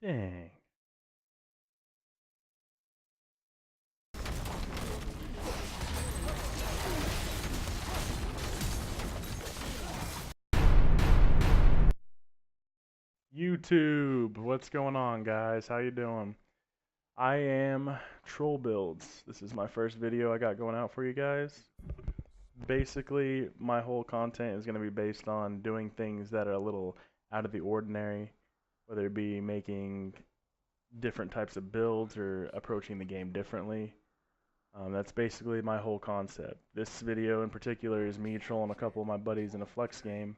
Dang. YouTube, what's going on, guys? How you doing? I am Troll Builds. This is my first video I got going out for you guys. Basically, my whole content is going to be based on doing things that are a little out of the ordinary, whether it be making different types of builds or approaching the game differently. That's basically my whole concept. This video in particular is me trolling a couple of my buddies in a flex game.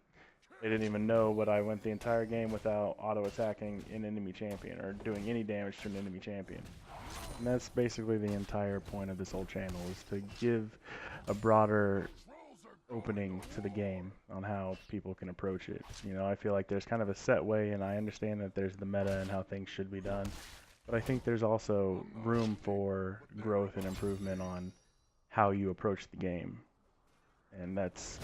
They didn't even know, but I went the entire game without auto-attacking an enemy champion or doing any damage to an enemy champion. And that's basically the entire point of this whole channel, is to give a broader opening to the game on how people can approach it. You know, I feel like there's kind of a set way, and I understand that there's the meta and how things should be done. But I think there's also room for growth and improvement on how you approach the game. And that's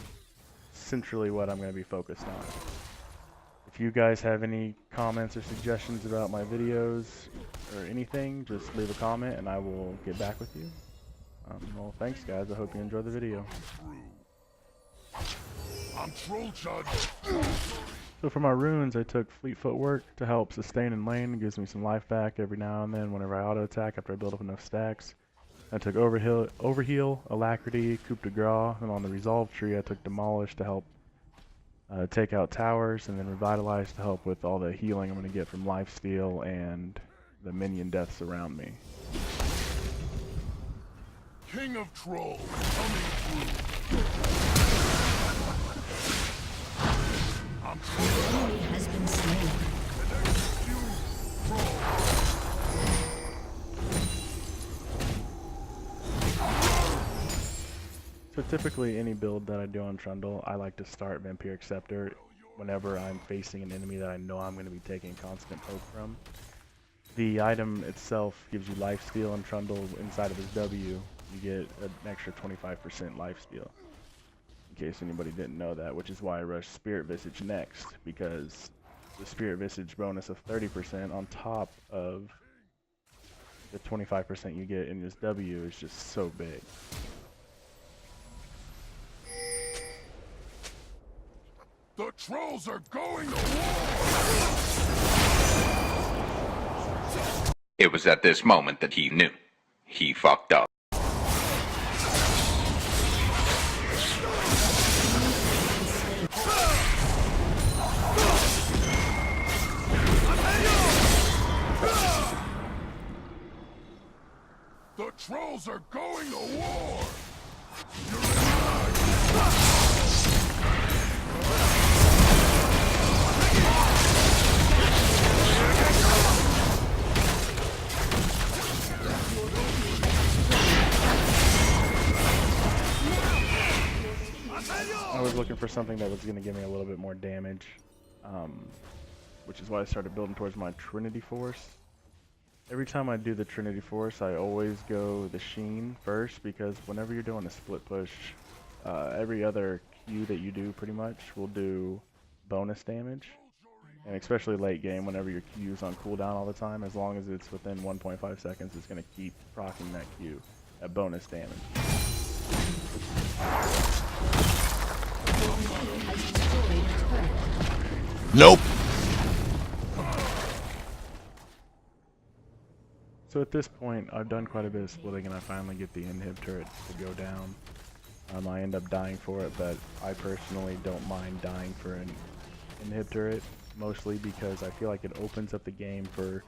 centrally what I'm going to be focused on. If you guys have any comments or suggestions about my videos or anything, just leave a comment and I will get back with you. Well, thanks guys. I hope you enjoy the video. So for my runes, I took Fleet Footwork to help sustain in lane. It gives me some life back every now and then whenever I auto attack after I build up enough stacks. I took Overheal, Alacrity, Coup de Grace, and on the Resolve tree I took Demolish to help take out towers, and then Revitalize to help with all the healing I'm going to get from lifesteal and the minion deaths around me. King of Trolls coming through. Enemy has been slain. So typically any build that I do on Trundle, I like to start Vampiric Scepter whenever I'm facing an enemy that I know I'm going to be taking constant poke from. The item itself gives you lifesteal, and Trundle inside of his W, you get an extra 25% lifesteal. In case anybody didn't know that, which is why I rushed Spirit Visage next, because the Spirit Visage bonus of 30% on top of the 25% you get in his W is just so big. The trolls are going to war! It was at this moment that he knew. He fucked up. The trolls are going to war! I was looking for something that was going to give me a little bit more damage, which is why I started building towards my Trinity Force. Every time I do the Trinity Force, I always go the Sheen first, because whenever you're doing a split push, every other Q that you do pretty much will do bonus damage. And especially late game, whenever your Q is on cooldown all the time, as long as it's within 1.5 seconds, it's going to keep proccing that Q at bonus damage. Nope. So at this point, I've done quite a bit of splitting, and I finally get the inhib turret to go down. I end up dying for it, but I personally don't mind dying for an inhib turret, mostly because I feel like it opens up the game for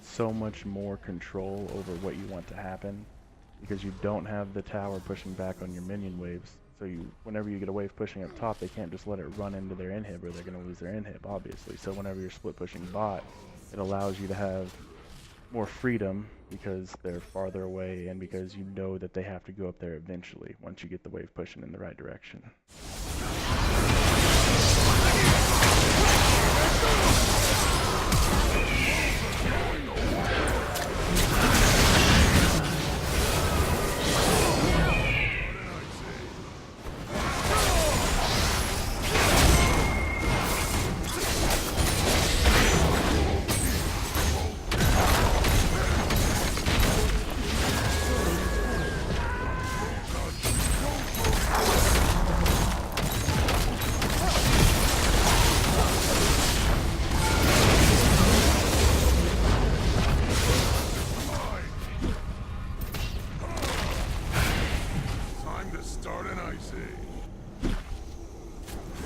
so much more control over what you want to happen, because you don't have the tower pushing back on your minion waves. So whenever you get a wave pushing up top, they can't just let it run into their inhib, or they're going to lose their inhib, obviously. So whenever you're split pushing bot, it allows you to have more freedom because they're farther away, and because you know that they have to go up there eventually once you get the wave pushing in the right direction.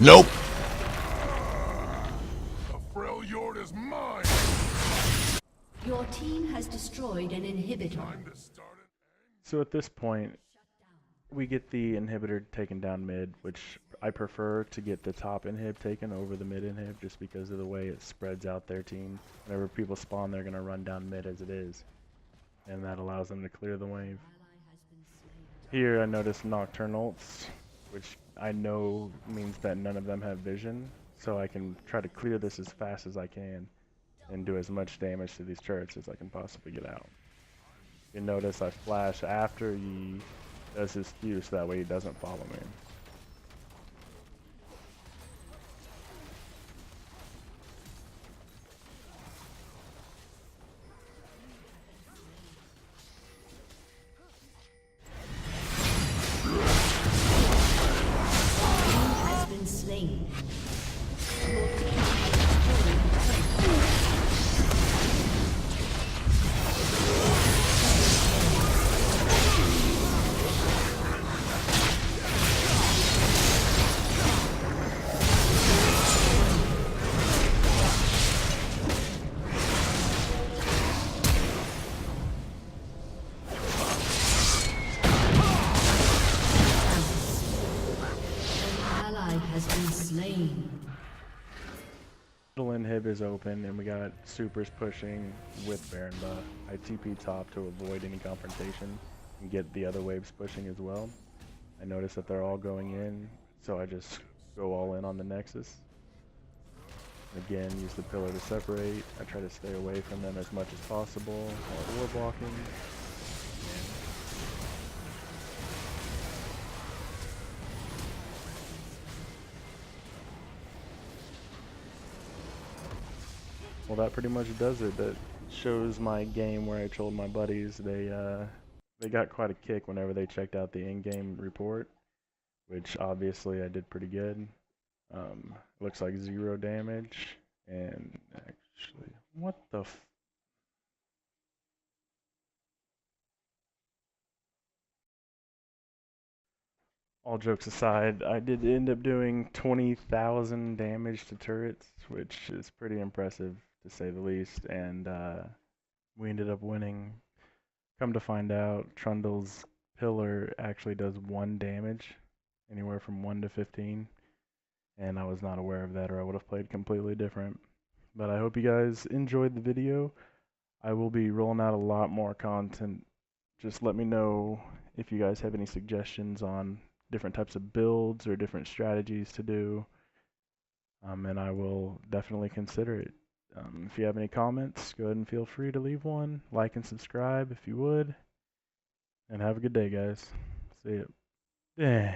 Nope. The Freljord is mine. Your team has destroyed an inhibitor. Time to start it. So at this point, we get the inhibitor taken down mid, which I prefer to get the top inhib taken over the mid inhib just because of the way it spreads out their team. Whenever people spawn, they're going to run down mid as it is, and that allows them to clear the wave. Here I notice nocturnal ults, which I know means that none of them have vision, so I can try to clear this as fast as I can and do as much damage to these turrets as I can possibly get out. You notice I flash after he does his Q, so that way he doesn't follow me. Has been slain. Middle inhib is open, and we got supers pushing with Baron buff. I TP top to avoid any confrontation and get the other waves pushing as well. I notice that they're all going in, so I just go all in on the Nexus. Again, use the pillar to separate. I try to stay away from them as much as possible while war blocking. Well, that pretty much does it. That shows my game where I trolled my buddies. They got quite a kick whenever they checked out the in-game report, which obviously I did pretty good. Looks like 0 damage, and actually, what the f... All jokes aside, I did end up doing 20,000 damage to turrets, which is pretty impressive to say the least, and we ended up winning. Come to find out, Trundle's pillar actually does 1 damage, anywhere from 1 to 15, and I was not aware of that, or I would have played completely different. But I hope you guys enjoyed the video. I will be rolling out a lot more content. Just let me know if you guys have any suggestions on different types of builds or different strategies to do, and I will definitely consider it. If you have any comments, go ahead and feel free to leave one. Like and subscribe if you would. And have a good day, guys. See ya.